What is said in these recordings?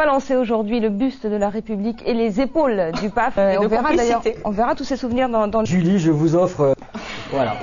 On va lancer aujourd'hui le buste de la République et les épaules du pape. On verra d'ailleurs, on verra tous ces souvenirs dans... Julie, je vous offre... Voilà.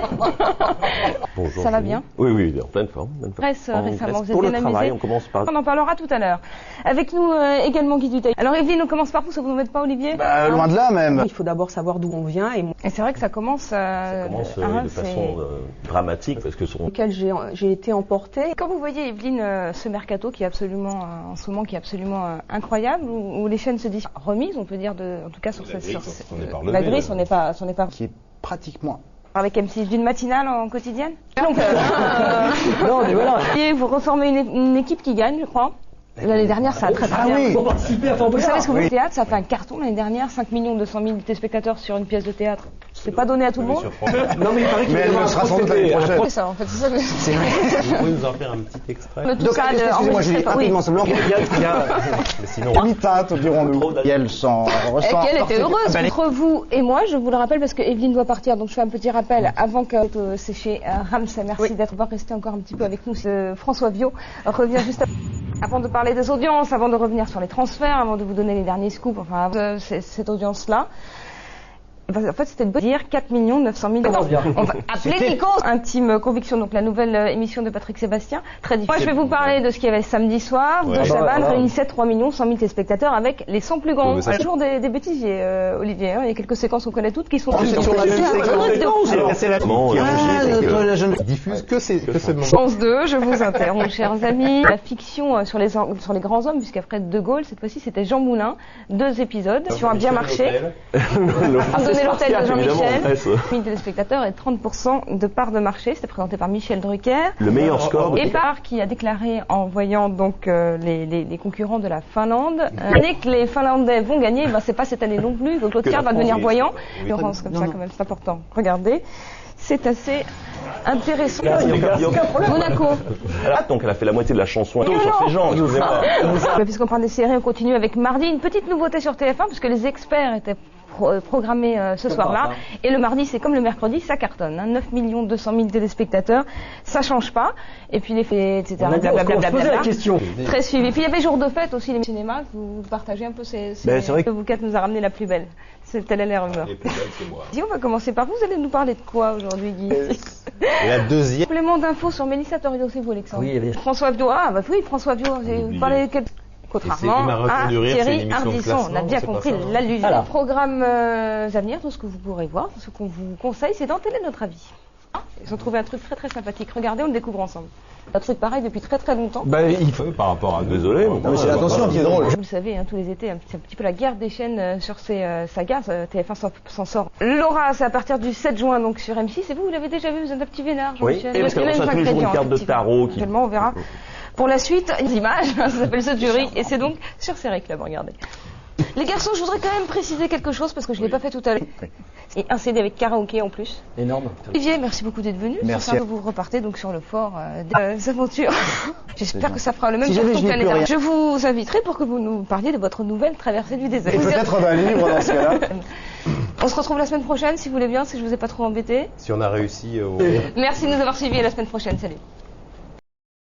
Bonjour. Ça va bien? Oui, en pleine forme. Récemment, vous êtes pour bien le travail, amusé. on commence par... On en parlera tout à l'heure. Avec nous également Guy Dutail. Alors Evelyne, on commence par vous, ça vous n'embête pas Olivier? Loin de là même. Il faut d'abord savoir d'où on vient et c'est vrai que ça commence... Ça commence de façon dramatique parce que auquel j'ai été emportée. Quand vous voyez Evelyne ce mercato qui est absolument en ce moment qui est absolument incroyable, où les chaînes se disent remises, on peut dire en tout cas sur la grille, on n'est pas Qui est pratiquement... Avec M6 d'une matinale en quotidienne. Non, mais voilà. Et vous reformez une équipe qui gagne, je crois. L'année dernière, ça a très bien. oui. Vous savez ce que vous théâtre, ça fait un carton l'année dernière, 5 200 000 téléspectateurs sur une pièce de théâtre. C'est pas donné à tout le monde. Non, mais il paraît qu'il Mais elle le sera sans doute l'année prochaine. C'est ça, en fait, c'est ça que... Vous pouvez nous en faire un petit extrait? Donc, excusez-moi Julie, rapidement simplement. Mais sinon... Mi-teinte, dirons-nous. Et elle s'en ressent. Elle était heureuse entre vous et moi, je vous le rappelle parce que Evelyne doit partir, donc je fais un petit rappel avant que c'est chez Ramsay. Merci d'être resté encore un petit peu avec nous. François Viaud revient juste avant de parler des audiences, avant de revenir sur les transferts, avant de vous donner les derniers scoops, enfin cette audience-là. En fait, c'était de dire 4 900 000 euros. On va appeler Nico. Intime Conviction, donc la nouvelle émission de Patrick Sébastien. Très difficile. Moi, je vais vous parler de ce qu'il y avait samedi soir. De Chavannes réunissait 3 100 000 téléspectateurs avec les 100 plus grands. C'est toujours des bêtisiers, Olivier. Hein. Il y a quelques séquences qu'on connaît toutes qui sont... Diffuse que ce moment. France 2, je vous interromps, chers amis. La fiction sur les grands hommes, puisqu'après De Gaulle, cette fois-ci, c'était Jean Moulin. 2 épisodes qui ont bien marché. Donner l'hôtel de Jean-Michel, 1000 téléspectateurs et 30% de part de marché. C'était présenté par Michel Drucker. Le meilleur score. Et par qui a déclaré en voyant donc les concurrents de la Finlande, dès que les Finlandais vont gagner, ben c'est pas cette année non plus. Donc l'autre quart va devenir voyant. Comme ça, quand même, c'est important. Regardez, c'est assez intéressant. Monaco. Donc elle a fait la moitié de la chanson sur ces gens. Puisqu'on parle des séries, on continue avec mardi. Une petite nouveauté sur TF1 puisque les experts étaient programmé ce soir-là. Et le mardi, c'est comme le mercredi, ça cartonne. Hein, 9 200 000 téléspectateurs, ça change pas. Et puis les faits, etc. Blablabla. Très suivi. Puis il y avait jour de fête aussi, les cinémas. Vous partagez un peu ces c'est vrai que vous quatre nous a ramené la plus belle. Telle est la rumeur. Dis, on va commencer par vous. Vous allez nous parler de quoi aujourd'hui, Guy? La deuxième. Complément d'infos sur Mélissa Torio, c'est vous, Alexandre? Oui, François Viaud. Ah, bah oui, François Viaud. Vous parlez de contrairement à Thierry Ardisson, on a bien compris l'allusion. Le programme à venir, tout ce que vous pourrez voir, tout ce qu'on vous conseille, c'est d'en télé notre avis. Ils ont trouvé un truc très très sympathique. Regardez, on le découvre ensemble. Un truc pareil depuis très très longtemps. Il faut par rapport à... Désolé. Mais c'est l'attention qui est drôle. Vous le savez, hein, tous les étés, c'est un petit peu la guerre des chaînes sur ces sagas. TF1 s'en sort. Laura, c'est à partir du 7 juin donc sur M6. Et vous l'avez déjà vu, vous êtes un petit vénard, Jean-Michel. Oui, parce qu'on a toujours une carte de tarot. On verra. Pour la suite, les images, ça s'appelle ce jury, et c'est donc sur Série Club, regardez. Les garçons, je voudrais quand même préciser quelque chose, parce que je ne l'ai pas fait tout à l'heure. Et un CD avec karaoké en plus. Énorme. Olivier, merci beaucoup d'être venu. Merci. Vous repartez donc sur le fort des aventures. J'espère que ça fera le même tour que l'année dernière. Je vous inviterai pour que vous nous parliez de votre nouvelle traversée du désert. Et peut-être d'un livre dans ce cas-là. On se retrouve la semaine prochaine, si vous voulez bien, si je vous ai pas trop embêté. Si on a réussi... Merci de nous avoir suivis, à la semaine prochaine. Salut.